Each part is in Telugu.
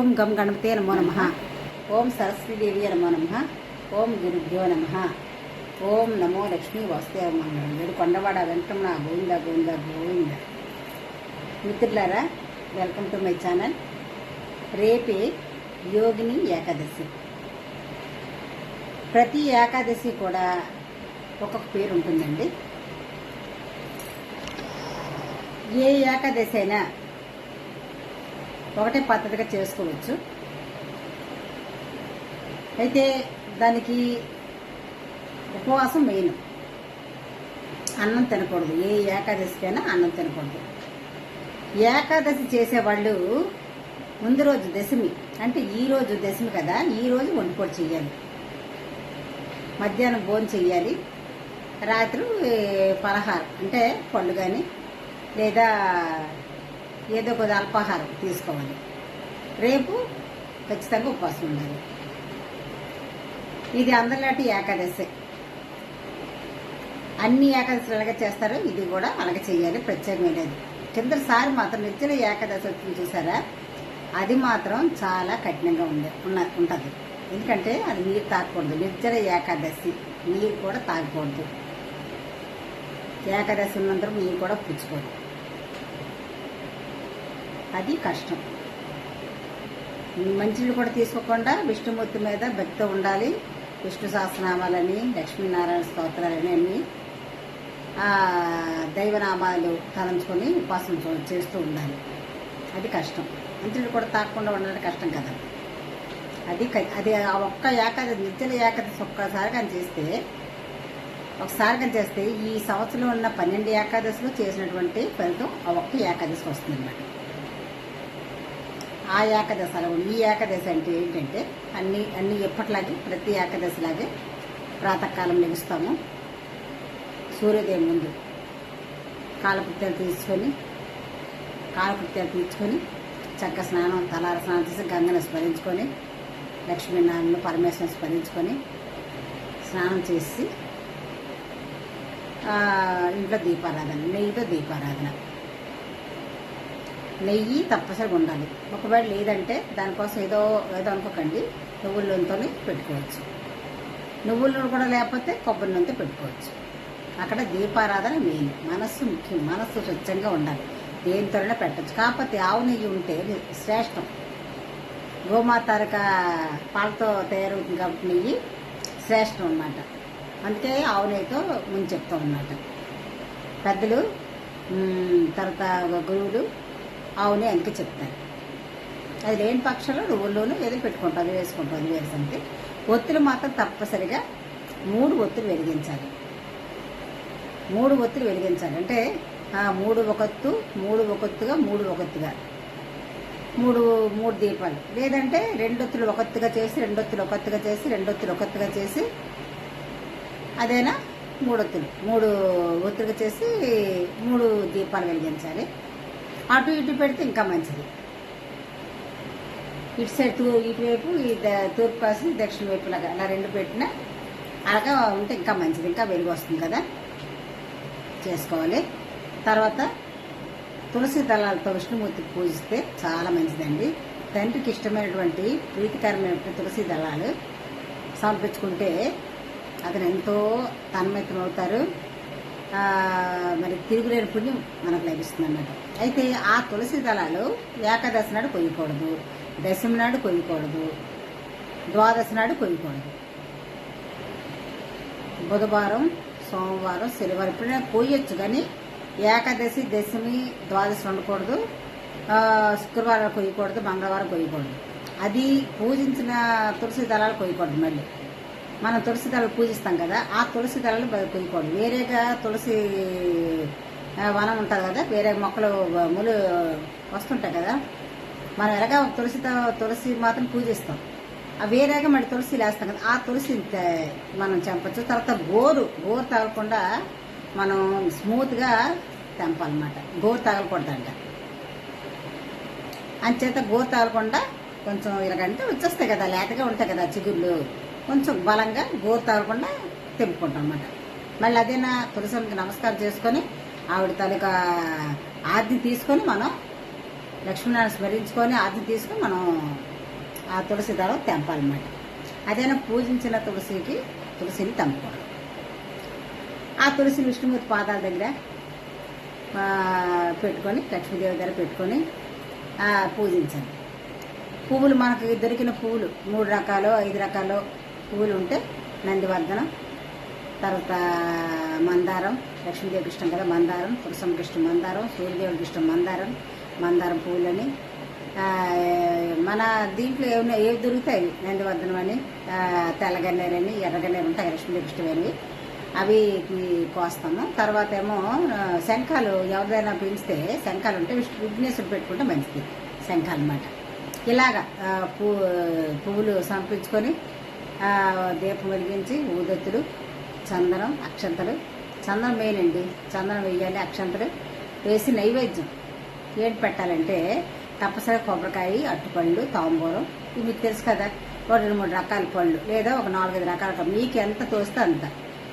ఓం గం గణపతే నమో నమః. ఓం సరస్వతీదేవి నమో నమః. ఓం గురుభ్యో నమః. ఓం నమో లక్ష్మీ వాసుదేవ మంగళం. వీడు కొండవాడ వెంకటరమణ గోవింద గోవింద గోవింద. మిత్రులారా, వెల్కమ్ టు మై ఛానల్. రేపే యోగిని ఏకాదశి. ప్రతి ఏకాదశి కూడా ఒక్కొక్క పేరు ఉంటుందండి. ఏ ఏకాదశి అయినా ఒకటే పద్ధతిగా చేసుకోవచ్చు. అయితే దానికి ఉపవాసం మెయిన్. అన్నం తినకూడదు. ఏ ఏకాదశికైనా అన్నం తినకూడదు. ఏకాదశి చేసేవాళ్ళు ముందు రోజు దశమి, అంటే ఈ రోజు దశమి కదా, ఈ రోజు వండిపోటు చెయ్యాలి. మధ్యాహ్నం భోజనం చెయ్యాలి. రాత్రి పలహారం అంటే పళ్ళు కానీ లేదా ఏదో కొద్ది అల్పాహారం తీసుకోవాలి. రేపు ఖచ్చితంగా ఉపవాసం ఉండాలి. ఇది అందరిలాంటి ఏకాదశి. అన్ని ఏకాదశులు ఎలాగ చేస్తారో ఇది కూడా అలాగే చేయాలి. ప్రత్యేకమైనది. కిందసారి మాత్రం నిర్జల ఏకాదశి వచ్చింది చూసారా, అది మాత్రం చాలా కఠినంగా ఉంటుంది. ఎందుకంటే అది నీరు తాగకూడదు. నిర్జల ఏకాదశి నీరు కూడా తాగకూడదు. ఏకాదశి ఉన్నంతరం నీరు కూడా పుచ్చుకోదు. అది కష్టం. మంచినీళ్ళు కూడా తీసుకోకుండా విష్ణుమూర్తి మీద భక్తి ఉండాలి. విష్ణు సహస్రనామాలని, లక్ష్మీనారాయణ స్తోత్రాలని అన్ని దైవనామాలు తలంచుకొని ఉపాసన చేస్తూ ఉండాలి. అది కష్టం. మంచినీళ్ళు కూడా తాగకుండా ఉండడం కష్టం కదా. అది ఆ ఒక్క ఏకాదశి, నిర్జల ఏకాదశి ఒక్కసారి కానీ చేస్తే ఈ సంవత్సరంలో ఉన్న 12 ఏకాదశిలో చేసినటువంటి ఫలితం ఆ ఒక్క ఏకాదశి వస్తుంది అన్నమాట. ఆ ఏకాదశి అలా ఉంది. ఈ ఏకాదశి అంటే ఏంటంటే అన్ని ఎప్పటిలాగే ప్రతి ఏకాదశిలాగే ప్రాతకాలం లెగుస్తాము. సూర్యోదయం ముందు కాలకృత్యాలు తీర్చుకొని చక్క స్నానం, తలార స్నానం చేసి గంగను స్మరించుకొని, లక్ష్మీనారాయణ పరమేశ్వరం స్మరించుకొని స్నానం చేసి ఇంట్లో దీపారాధన, నెయ్యితో దీపారాధన. నెయ్యి తప్పనిసరిగా ఉండాలి. ఒకవేళ లేదంటే దానికోసం ఏదో అనుకోకండి, నువ్వుల నూనెతోనే పెట్టుకోవచ్చు. నువ్వుల నూనె కూడా లేకపోతే కొబ్బరి నూనెతో పెట్టుకోవచ్చు. అక్కడ దీపారాధన మెయిన్. మనస్సు ముఖ్యం. మనస్సు స్వచ్ఛంగా ఉండాలి. దేనితోనే పెట్టచ్చు. కాకపోతే ఆవు నెయ్యి ఉంటే శ్రేష్టం. గోమాతారక పాలతో తయారవుతుంది కాబట్టి నెయ్యి శ్రేష్టం అన్నమాట. అందుకే ఆవు నెయ్యితో ముందు చెప్తాం అన్నమాట పెద్దలు. తర్వాత గురువులు ఆవు నెయ్యి అందుకే చెప్తారు. అది లేని పక్షంలో నువ్వుల్లోనూ ఏదో పెట్టుకుంటాం, అది వేసుకుంటాం. అది వేసంటే ఒత్తులు మాత్రం తప్పనిసరిగా 3 ఒత్తులు వెలిగించాలి. 3 ఒత్తులు వెలిగించాలి అంటే 3 ఒకొత్తు, 3 ఒకొత్తుగా, 3 ఒకొత్తుగా, 3 దీపాలు. లేదంటే 2 ఒత్తులు ఒకొత్తుగా చేసి, 2 ఒత్తులు ఒకొత్తుగా చేసి, 2 ఒత్తులు ఒకొత్తుగా చేసి, అదేనా 3 ఒత్తులు, 3 ఒత్తులుగా చేసి 3 దీపాలు వెలిగించాలి. అటు ఇటు పెడితే ఇంకా మంచిది. ఇటు సైడ్ ఇటువైపు తూర్పు కాసి దక్షిణ వైపు లాగా అలా 2 పెట్టినా అలాగా ఉంటే ఇంకా మంచిది. ఇంకా వెలుగు వస్తుంది కదా. చేసుకోవాలి. తర్వాత తులసి దళాలతో విష్ణుమూర్తికి పూజిస్తే చాలా మంచిదండి. తండ్రికి ఇష్టమైనటువంటి ప్రీతికరమైనటువంటి తులసి దళాలు సమర్పించుకుంటే అతను ఎంతో తన్మయతమవుతారు. మరి తిరుగులేని పుణ్యం మనకు లభిస్తుంది అన్నమాట. అయితే ఆ తులసి దళాలు ఏకాదశి నాడు కొయ్యకూడదు, దశమి నాడు కొయ్యకూడదు, ద్వాదశి నాడు కొయ్యకూడదు. బుధవారం, సోమవారం, శనివారం ఎప్పుడైనా కొయ్యొచ్చు. కానీ ఏకాదశి, దశమి, ద్వాదశి ఉండకూడదు. శుక్రవారం కొయ్యకూడదు, మంగళవారం కొయ్యకూడదు. అది పూజించిన తులసి దళాలు కొయ్యకూడదు. మళ్ళీ మనం తులసి దళాలు పూజిస్తాం కదా, ఆ తులసి దళాలు కొయ్యకూడదు. వేరేగా తులసి వనం ఉంటుంది కదా, వేరే మొక్కలు ములు వస్తుంటాయి కదా, మనం ఎలాగా తులసి మాత్రం పూజిస్తాం. వేరేగా మళ్ళీ తులసి లేస్తాం కదా, ఆ తులసి మనం చంపచ్చు. తర్వాత గోరు తగలకుండా మనం స్మూత్గా తెంపాలన్నమాట. గోరు తగలకూడదంట. అంచేత గోరు తగలకుండా కొంచెం ఇలాగంటే వచ్చేస్తాయి కదా, లేతగా ఉంటాయి కదా చిగుళ్ళు, కొంచెం బలంగా గోరు తగలకుండా తెంపుకుంటాం అన్నమాట. మళ్ళీ అదేనా తులసికి నమస్కారం చేసుకొని ఆవిడ తాలూకా ఆజ్ఞ తీసుకొని మనం లక్ష్మీనారాయణ స్మరించుకొని ఆజ్ఞ తీసుకొని మనం ఆ తులసి దళం తెంపాలన్నమాట. అదైనా పూజించిన తులసిని తెంపుకోవాలి. ఆ తులసి విష్ణుమూర్తి పాదాల దగ్గర పెట్టుకొని, లక్ష్మీదేవి దగ్గర పెట్టుకొని పూజించాలి. పువ్వులు మనకు దొరికిన పువ్వులు 3 రకాలు 5 రకాలు పువ్వులు ఉంటే నందివర్ధనం, తర్వాత మందారం, లక్ష్మీదేవికి ఇష్టం కదా మందారం, తులసమ్మకి ఇష్టం మందారం, సూర్యదేవుడికి ఇష్టం మందారం పువ్వులని, మన దీంట్లో ఏవి దొరుకుతాయి నందివర్ధనం అని, తెల్లగన్నేరని, ఎర్రగన్నేరు ఉంటాయి లక్ష్మీదేవికి ఇష్టమైనవి, అవి కోస్తాము. తర్వాత ఏమో శంఖాలు ఎవరిదైనా పెంచితే శంఖాలు ఉంటే విఘ్నేశ్వరుడు పెట్టుకుంటే మంచిది శంఖాలు అన్నమాట. ఇలాగా పువ్వులు సమర్పించుకొని దీపం వెలిగించి ఊదొత్తులు, చందనం, అక్షంతలు, చందనం మెయిన్ అండి, చందనం వేయాలి, అక్షంతలు వేసి నైవేద్యం ఏంటి పెట్టాలంటే తప్పనిసరిగా కొబ్బరికాయ, అట్టుపళ్ళు, తాంబూలం, ఇవి మీకు తెలుసు కదా, 2-3 రకాల పళ్ళు లేదా ఒక 4-5 రకాల, మీకు ఎంత తోస్తే అంత,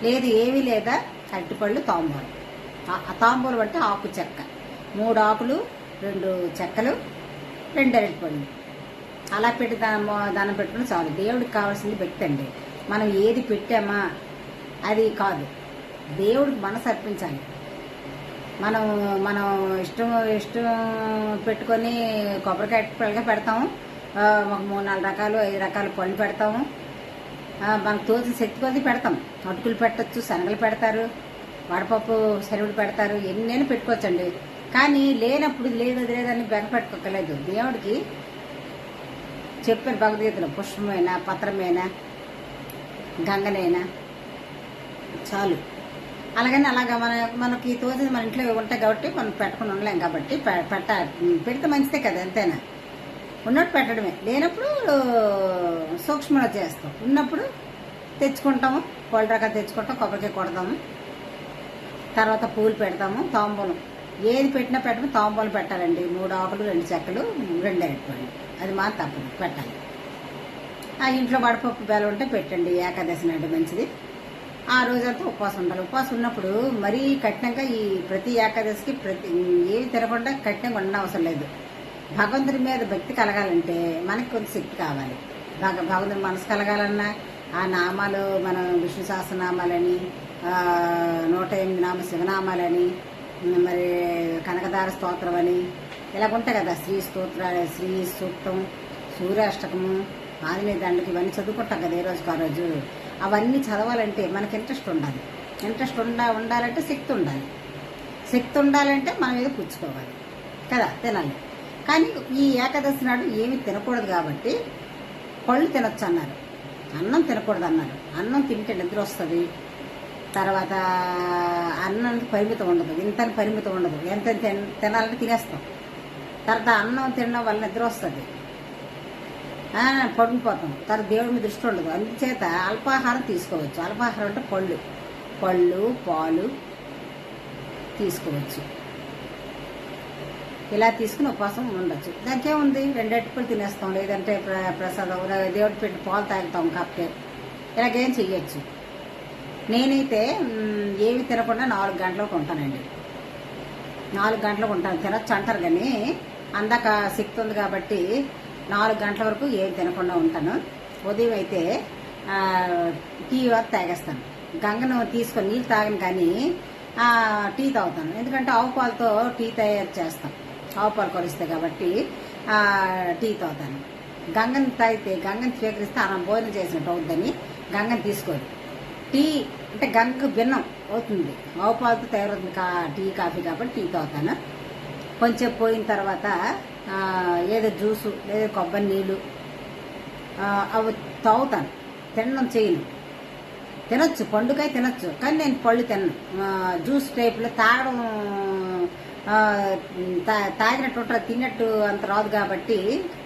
లేదు ఏమీ లేదా అరటిపళ్ళు, తాంబూలం. ఆ తాంబూలం అంటే ఆకు చెక్క, 3 ఆకులు 2 చెక్కలు 2 అరటిపళ్ళు అలా పెట్టి దానం పెట్టుకుని చాలు. దేవుడికి కావాల్సింది పెట్టండి. మనం ఏది పెట్టామా అది కాదు, దేవుడికి మనసు అర్పించాలి. మనం ఇష్టం పెట్టుకొని కొబ్బరికాయ అరటిపళ్ళుగా పెడతాము, ఒక 3-4 రకాలు 5 రకాల పళ్ళు పెడతాము, మనకు తోచిన శక్తి కొద్ది పెడతాం. అటుకులు పెట్టచ్చు, శనగలు పెడతారు, వడపప్పు సరువులు పెడతారు, ఎన్నైనా పెట్టుకోవచ్చండి. కానీ లేనప్పుడు లేదని బెగ పెట్టుకోకలేదు. దేవుడికి చెప్పారు భగవద్గీతలో, పుష్పమైనా పత్రమైనా గంగనైనా చాలు. అలాగా మనకి తోచింది మన ఇంట్లో ఉంటాయి కాబట్టి మనం పెట్టుకుని ఉండలేం కాబట్టి పెడితే మంచిదే కదా, ఎంతైనా ఉన్నట్టు పెట్టడమే. లేనప్పుడు సూక్ష్మంగా చేస్తాం, ఉన్నప్పుడు తెచ్చుకుంటాము, పళ్ళు రకాలు తెచ్చుకుంటాం, కొబ్బరికాయ కొడతాము, తర్వాత పూలు పెడతాము, తాంబూలం ఏది పెట్టినా పెట్టము, తాంబూలం పెట్టాలండి. 3 ఆకులు 2 చెక్కలు 2 అరటిపళ్ళు, అది మాత్రం తప్పదు పెట్టాలి. ఆ ఇంట్లో వడపప్పు బెల్లం ఉంటే పెట్టండి, ఏకాదశి నాటి మంచిది. ఆ రోజంతా ఉపవాసం ఉండాలి. ఉపవాసం ఉన్నప్పుడు మరీ కఠినంగా ప్రతి ఏకాదశికి ఏవి తినకుండా కఠినంగా ఉండడం అవసరం లేదు. భగవంతుడి మీద భక్తి కలగాలంటే మనకి కొంత శక్తి కావాలి. భగవంతుడి మనసు కలగాలన్నా ఆ నామాలు, మనం విష్ణు సహస్రనామాలని, 108 నామ శివనామాలని, మరి కనకదార స్తోత్రం అని ఇలాగ ఉంటాయి కదా, శ్రీ సూక్తం, సూర్యాష్టకము, ఆంజనేయ దండకి ఇవన్నీ చదువుకుంటాం కదా ఏ రోజుకి ఆ రోజు. అవన్నీ చదవాలంటే మనకి ఇంట్రెస్ట్ ఉండాలి. ఉండాలంటే శక్తి ఉండాలంటే మనం ఏదో పుచ్చుకోవాలి కదా, తినాలి. కానీ ఈ ఏకాదశి నాడు ఏమి తినకూడదు కాబట్టి పళ్ళు తినొచ్చు అన్నారు, అన్నం తినకూడదు అన్నారు. అన్నం తింటే నిద్ర వస్తుంది, తర్వాత అన్నానికి పరిమితం ఉండదు, ఇంతని పరిమితం ఉండదు, ఎంత తినాలంటే తినేస్తాం. తర్వాత అన్నం తినడం వల్ల నిద్ర వస్తుంది, పడుకుపోతాం, తర్వాత దేవుడి మీద దృష్టి ఉండదు. అందుచేత అల్పాహారం తీసుకోవచ్చు. అల్పాహారం అంటే పళ్ళు పాలు తీసుకోవచ్చు. ఇలా తీసుకుని ఉపవాసం ఉండొచ్చు. దానికే ఉంది, 2 అరటిపళ్ళు తినేస్తాం, లేదంటే ప్రసాదం దేవుడి పెట్టి పాలు తాగుతాం కప్టే, ఇలాగేం చెయ్యొచ్చు. నేనైతే ఏమి తినకుండా 4 గంటలకు ఉంటానండి. 4 గంటలకు ఉంటాను. తినొచ్చు అంటారు కానీ అందాక శక్తి ఉంది కాబట్టి 4 గంటల వరకు ఏమి తినకుండా ఉంటాను. ఉదయం అయితే టీ వరకు తాగేస్తాను. గంగను తీసుకొని నీళ్ళు తాగను కానీ టీ తాగుతాను. ఎందుకంటే ఆవు పాలతో టీ తయారు చేస్తాం, ఆవు పాలు కొరిస్తాయి కాబట్టి టీ తాగుతాను. గంగని తాగితే, గంగని స్వీకరిస్తే అన్నం భోజనం చేసినట్టు అవుతుందని గంగని తీసుకోరు. టీ అంటే గంగకు భిన్నం అవుతుంది, ఆవు పాలతో తయారవుతుంది టీ కాఫీ కాబట్టి టీ తాగుతాను. కొంచెం పోయిన తర్వాత ఏదో జ్యూసు లేదా కొబ్బరి నీళ్ళు అవి తాగుతాను. తినడం చేయను. తినొచ్చు, పండుకాయ తినొచ్చు, కానీ నేను పళ్ళు తినను. జ్యూస్ టైప్లో తాగడం తాగినట్టు ఉంటుంది, తిన్నట్టు అంత రాదు కాబట్టి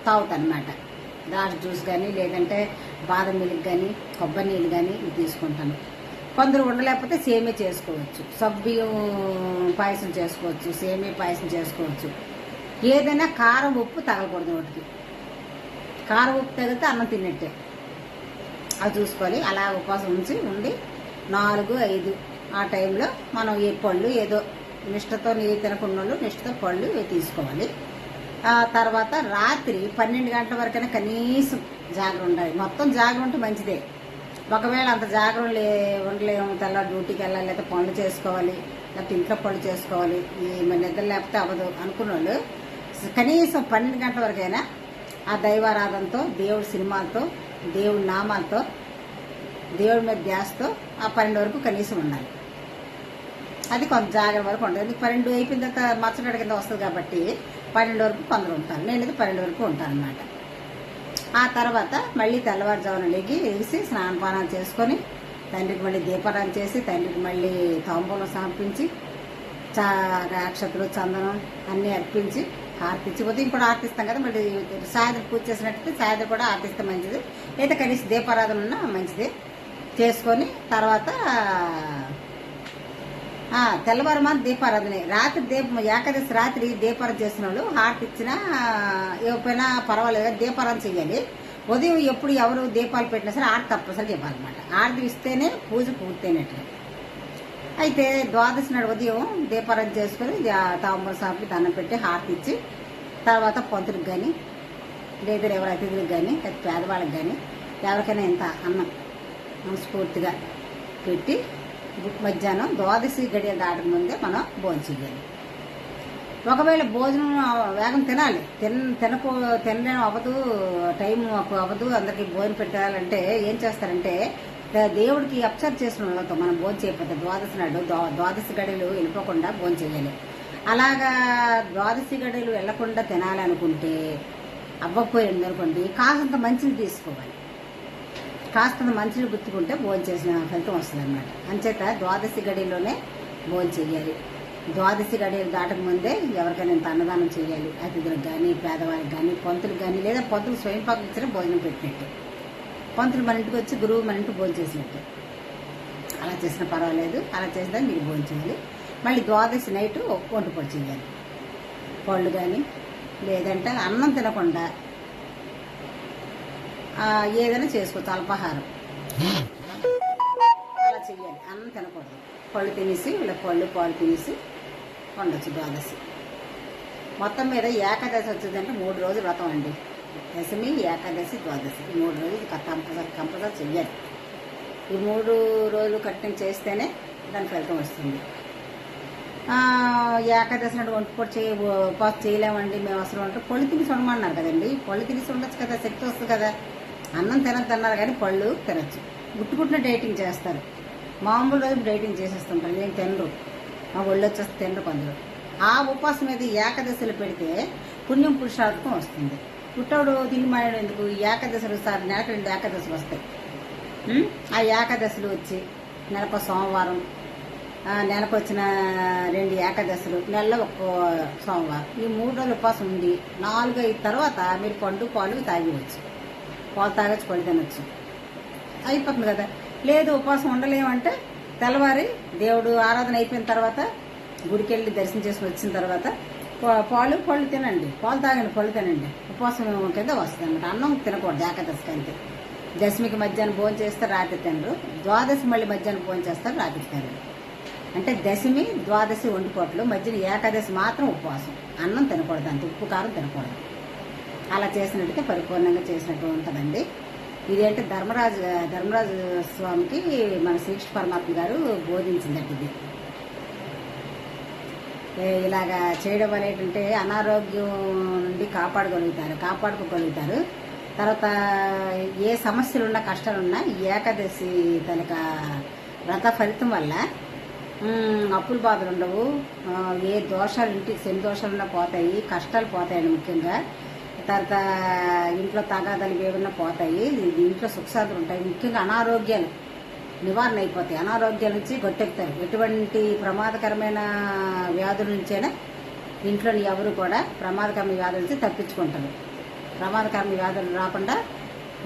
తాగుతాను అన్నమాట. ద్రాక్ష జ్యూస్ కానీ లేదంటే బాదం మిల్క్ కానీ కొబ్బరి నీళ్ళు కానీ ఇవి తీసుకుంటాను. కొందరు ఉండలేకపోతే సేమియా చేసుకోవచ్చు, సబ్బియ్యం పాయసం చేసుకోవచ్చు, సేమియా పాయసం చేసుకోవచ్చు. ఏదైనా కారం ఉప్పు తగలకూడదు. వాటికి కారం ఉప్పు తగిలితే అన్నం తిన్నట్టే. అవి చూసుకోవాలి. అలా ఉపవాసం ఉండి 4-5 ఆ టైంలో మనం ఏ పళ్ళు ఏదో నిష్టతో నీరు తినకుండా నిష్టతో పళ్ళు తీసుకోవాలి. ఆ తర్వాత రాత్రి 12 గంటల వరకైనా కనీసం జాగ్రత్త ఉండాలి. మొత్తం జాగ్రత్త ఉంటే మంచిదే. ఒకవేళ అంత జాగ్రత్త ఉండలేము, తెల్ల డ్యూటీకి వెళ్ళాలి, లేకపోతే పనులు చేసుకోవాలి, లేకపోతే ఇంట్లో పనులు చేసుకోవాలి, ఈ నిద్ర లేకపోతే అవ్వదు అనుకున్న వాళ్ళు కనీసం 12 గంటల వరకైనా ఆ దైవారాధనతో, దేవుడి సినిమాలతో, దేవుడి నామాలతో, దేవుడి మీద ధ్యాసతో ఆ 12 వరకు కనీసం ఉండాలి. అది కొంత జాగ్రత్త వరకు ఉంటుంది. ఎందుకు 12 అయిపోయిన తర్వాత మచ్చగడ కింద వస్తుంది కాబట్టి 12 వరకు కొందరు ఉంటాను. నేనైతే 12 వరకు ఉంటాను అనమాట. ఆ తర్వాత మళ్ళీ తెల్లవారుజామున లేచి స్నానపానాలు చేసుకొని తండ్రికి మళ్ళీ దీపారాధన చేసి, తండ్రికి మళ్ళీ తాంబూలం సమర్పించి, అక్షతలు, చందనం అన్నీ అర్పించి ఆర్తించి, ఉదయం కూడా ఆర్తిస్తాం కదా, మళ్ళీ సాయంత్రం పూజ చేసినట్టయితే సాయంత్రం కూడా ఆర్తిస్తే మంచిది, లేదా కనీసం దీపారాధన ఉన్నా మంచిది చేసుకొని తర్వాత తెల్లవారుమాన దీపారాధన. రాత్రి ఏకాదశి రాత్రి దీపారాధన చేసిన వాళ్ళు హారతి ఇచ్చినా ఇవ్వకపోయినా పర్వాలేదు, దీపారాధన చెయ్యాలి. ఉదయం ఎప్పుడు ఎవరు దీపాలు పెట్టినా సరే ఆర్తి తప్పనిసరిగా ఇవ్వాలన్నమాట. ఆర్తి ఇస్తేనే పూజ పూర్తయినట్లు. అయితే ద్వాదశి నాడు ఉదయం దీపారాధన చేసుకుని తాంబూల సాపుకి దండం పెట్టి హారతి ఇచ్చి, తర్వాత పంతులకు కానీ లేదా ఎవరి అతిథులకు కానీ పేదవాళ్ళకి కానీ ఎవరికైనా ఇంత అన్నం మనస్ఫూర్తిగా పెట్టి మధ్యాహ్నం ద్వాదశి గడియ దాటక ముందే మనం భోజనం చేయాలి. ఒకవేళ భోజనం వేగం తినాలి, తినలేం అవ్వదు, టైం అవ్వదు, అందరికీ భోజనం పెట్టాలంటే ఏం చేస్తారంటే దేవుడికి అప్సర్ చేసిన వాళ్ళతో మనం భోజనం చేయకపోతే ద్వాదశి నాడు ద్వాదశి గడియలు వెళ్ళిపోకుండా భోజనం చేయాలి. అలాగా ద్వాదశి గడియలు వెళ్లకుండా తినాలనుకుంటే అవ్వకపోయింది అనుకోండి, కాసంత మంచిని తీసుకోవాలి. కాస్తంత మంచిని గుర్తుకుంటే భోజనం చేసిన ఫలితం వస్తుంది అనమాట. అంచేత ద్వాదశి గడిలోనే భోజనం చేయాలి. ద్వాదశి గడియలు దాటక ముందే ఎవరికైనా ఇంత అన్నదానం చేయాలి. అతిథులకు కానీ, పేదవాళ్ళకి కానీ, పంతులకు కానీ, లేదా పంతులు స్వయంపాకం ఇచ్చిన భోజనం పెట్టినట్టు, పంతులు మన ఇంటికి వచ్చి గురువు మన ఇంటికి భోజనం చేసినట్టు. అలా చేసినా పర్వాలేదు, అలా చేసినా మీరు భోజనం చేయాలి. మళ్ళీ ద్వాదశి నైట్ వంట పొడి చేయాలి. పళ్ళు కానీ లేదంటే అన్నం తినకుండా ఏదైనా చేసుకోవచ్చు, అల్పాహారం అలా చెయ్యాలి. అన్నం తినకూడదు, పళ్ళు తినేసి ఇలా పాలు తినేసి వండొచ్చు ద్వాదశి. మొత్తం మీద ఏకాదశి వచ్చిందంటే 3 రోజులు వ్రతం అండి. దశమి, ఏకాదశి, ద్వాదశి ఈ 3 రోజులు కంపల్సరీ చెయ్యాలి. ఈ 3 రోజులు కట్టిన చేస్తేనే దాని ఫలితం వస్తుంది. ఏకాదశి నాడు వంట పొడి ఉపాసం చేయలేమండి మేము అసలు అంటే పళ్ళు తినేసి ఉండమన్నారు కదండి. పళ్ళు తినేసి ఉండొచ్చు కదా, శక్తి వస్తుంది కదా. అన్నం తినద్దన్నారు కానీ పళ్ళు తినచ్చు. గుట్టుగుట్టున డైటింగ్ చేస్తారు, మామూలు రోజు డైటింగ్ చేసేస్తుంటారు. నేను తినరు, మా ఒళ్ళు వచ్చేస్తే తినరు కొందరు. ఆ ఉపాసం మీద ఏకాదశిలో పెడితే పుణ్యం పురుషార్థం వస్తుంది. పుట్టవుడు తిని మానేడు ఎందుకు? ఏకాదశులు నెలకు 2 ఏకాదశులు వస్తాయి. ఆ ఏకాదశులు వచ్చి నెలకు సోమవారం, నెలకు వచ్చిన 2 ఏకాదశులు, నెలలో 1 సోమవారం, ఈ 3 రోజులు ఉపాసం ఉండి 4-5 తర్వాత మీరు పండు పాలు తాగివచ్చు. పాలు తాగొచ్చు, పళ్ళు తినొచ్చు, అయిపోతుంది కదా. లేదు ఉపవాసం ఉండలేమంటే తెల్లవారి దేవుడు ఆరాధన అయిపోయిన తర్వాత గుడికి వెళ్ళి దర్శనం చేసుకుని వచ్చిన తర్వాత పళ్ళు తినండి, పాలు తాగండి, పళ్ళు తినండి, ఉపవాసం కింద వస్తుంది అనమాట. అన్నం తినకూడదు ఏకాదశికి. అంతే. దశమికి మధ్యాహ్నం భోజనం చేస్తారు, రాత్రి తినరు. ద్వాదశి మళ్ళీ మధ్యాహ్నం భోజనం చేస్తారు, రాత్రి తినరు. అంటే దశమి, ద్వాదశి వండుకోవట్లు, మధ్యన ఏకాదశి మాత్రం ఉపవాసం, అన్నం తినకూడదు, అంత ఉప్పు కారం తినకూడదు. అలా చేసినట్టయితే పరిపూర్ణంగా చేసినట్టు ఉంటుందండి. ఇదేంటే ధర్మరాజు స్వామికి మన శ్రీకృష్ణ పరమాత్మ గారు బోధించిందట. ఇది ఇలాగా చేయడం వల్ల ఏంటంటే అనారోగ్యం నుండి కాపాడుకోగలుగుతారు. తర్వాత ఏ సమస్యలున్నా, కష్టాలున్నా ఏకాదశి తనక వ్రత ఫలితం వల్ల అప్పుల బాధలు ఉండవు, ఏ దోషాలు ఇంటికి శని దోషాలున్నా పోతాయి, కష్టాలు పోతాయండి ముఖ్యంగా. తర్వాత ఇంట్లో తగాదాలు ఏమన్నా పోతాయి, ఇంట్లో సుఖశాంతులు ఉంటాయి. ముఖ్యంగా అనారోగ్యాలు నివారణ అయిపోతాయి. అనారోగ్యాల నుంచి గట్టెక్కుతారు. ఎటువంటి ప్రమాదకరమైన వ్యాధుల నుంచైనా ఇంట్లోని ఎవరు కూడా ప్రమాదకరమైన వ్యాధుల నుంచి తప్పించుకుంటారు. ప్రమాదకరమైన వ్యాధులు రాకుండా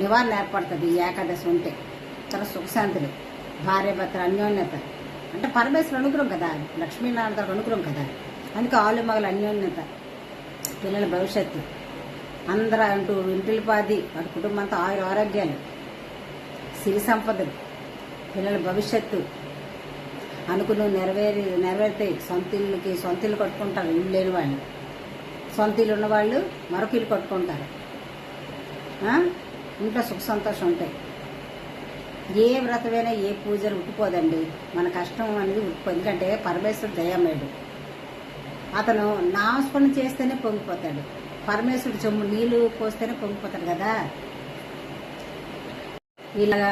నివారణ ఏర్పడుతుంది ఈ ఏకాదశి ఉంటే. తర్వాత సుఖశాంతులు, భార్యాభర్తల అన్యోన్యత, అంటే పరమేశ్వరుడు అనుగ్రహం కదా, లక్ష్మీనారాయణ అనుగ్రహం కదా. అందుకే ఆలు మగల అన్యోన్యత, పిల్లల భవిష్యత్తు, అందరూ అంటూ ఇంటిల్లిపాది వాటి కుటుంబంతో ఆరోగ్యాలు, సిరి సంపదలు, పిల్లల భవిష్యత్తు అనుకుని నెరవేరుతాయి. సొంత ఇల్లు కట్టుకుంటారు, ఇల్లు లేని వాళ్ళు. సొంత ఇల్లు ఉన్నవాళ్ళు మరొక ఇల్లు కట్టుకుంటారు. ఇంట్లో సుఖ సంతోషం ఉంటాయి. ఏ వ్రతమైనా ఏ పూజలు ఉట్టిపోదండి. మన కష్టం అనేది ఉట్టిపోదు. ఎందుకంటే పరమేశ్వరుడు దయామయుడు. అతను నామస్మరణ చేస్తేనే పొంగిపోతాడు. పరమేశ్వరుడు చెమ్ము నీళ్లు పోస్తేనే పొంగిపోతాడు కదా. ఇలాగా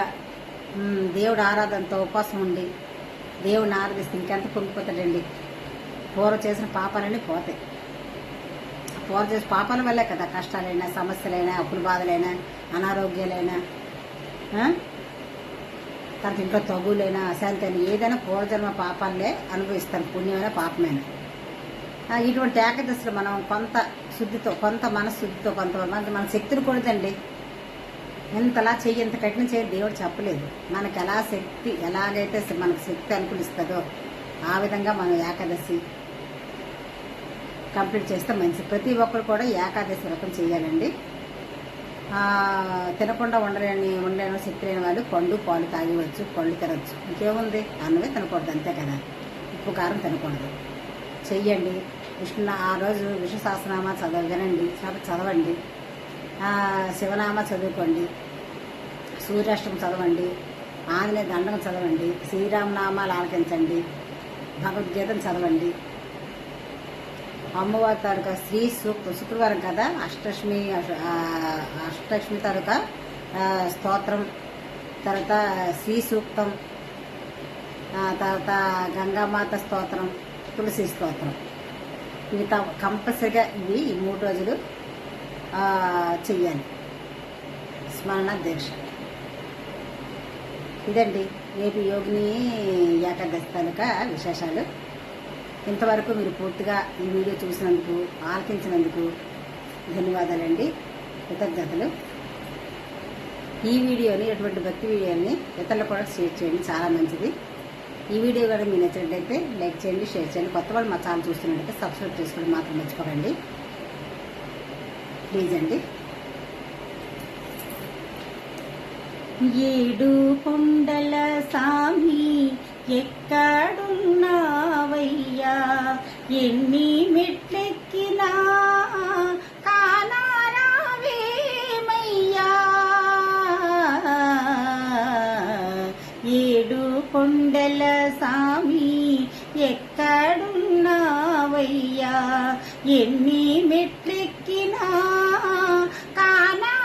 దేవుడు ఆరాధనతో ఉపవాసం ఉండి దేవుడిని ఆరాధిస్తే ఇంకెంత పొంగిపోతాడండి. పూర్వ చేసిన పాపాలన్నీ పోతాయి. పూర్వ చేసిన పాపాల వల్లే కదా కష్టాలైనా, సమస్యలైనా, అప్పుల బాధలైనా, అనారోగ్యాలైనా, తనకి ఇంట్లో తగులైనా, అశాంతి అయినా ఏదైనా పూర్వజన్మ పాపాలే అనుభవిస్తారు. పుణ్యమైన పాపమైనా. ఇటువంటి ఏకాదశిలో మనం కొంత శుద్ధితో, కొంత మనశుద్ధితో, కొంతమంది మన శక్తిని కొడదండి. ఇంతలా చెయ్యి, ఇంత కఠినం చేయ దేవుడు చెప్పలేదు. మనకి ఎలా శక్తి, ఎలాగైతే మనకు శక్తి అనుకూలిస్తుందో ఆ విధంగా మనం ఏకాదశి కంప్లీట్ చేస్తే మంచిది. ప్రతి ఒక్కరు కూడా ఏకాదశి వ్రతం చేయాలండి. తినకుండా ఉండలేని శక్తి లేని వాళ్ళు పండు పాలు తాగివచ్చు, పళ్ళు తినవచ్చు. ఇంకేముంది, అన్నమే తినకూడదు, అంతే కదా. ఉప్పు కారం తినకూడదు. చెయ్యండి. ఆ రోజు విష్ణు సహస్రనామ వినండి, చదవండి. శివనామ చదువుకోండి, సూర్యాష్టమం చదవండి, ఆంజనేయ దండం చదవండి, శ్రీరామనామాలు ఆలకించండి, భగవద్గీతను చదవండి. అమ్మవారి తాలూకా శ్రీ సూక్తం, శుక్రవారం కదా, అష్టలక్ష్మి తాలూకా స్తోత్రం, తర్వాత శ్రీ సూక్తం, తర్వాత గంగామాత స్తోత్రం, తులసి స్తోత్రం. ఇవి కంపల్సరిగా ఈ 3 రోజులు చెయ్యాలి. స్మరణ దీక్ష. ఇదండి ఏపీ యోగిని ఏకాదశి తాలూకా విశేషాలు. ఇంతవరకు మీరు పూర్తిగా ఈ వీడియో చూసినందుకు, ఆలకించినందుకు ధన్యవాదాలండి, కృతజ్ఞతలు. ఈ వీడియోని, ఎటువంటి భక్తి వీడియోని ఇతరులు కూడా షేర్ చేయండి, చాలా మంచిది. ఈ వీడియో కూడా మీరు నచ్చినట్లయితే లైక్ చేయండి, షేర్ చేయండి. కొత్త వాళ్ళు మా ఛానల్ చూస్తున్నట్లయితే సబ్స్క్రైబ్ చేసుకోవడం మాత్రం మర్చిపోకండి ప్లీజ్ అండి. 7 కొండల సామి ఎక్కడున్నావయ్యా, ఎన్ని మెట్లెక్కినా కానారావేమయ్యా, 7 కొండల సామి ఎక్కడున్నావయ్యా, ఎన్ని మెట్లెక్కినా కానారావేమయ్యా,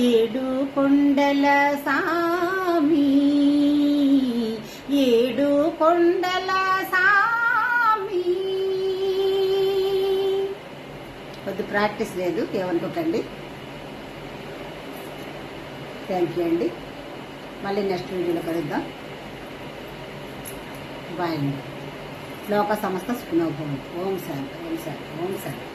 7 కొండల సామి, 7 కొండల సామి. కొద్ది ప్రాక్టీస్ లేదు, ఏమనుకోకండి. థ్యాంక్ యూ అండి. మళ్ళీ నెక్స్ట్ వీడియోలో కలుద్దాం. బాయ్ అండి. లోక సమస్త సుఖనోభవం. ఓం శాంతి, ఓం శాంతి, ఓం శాంతి.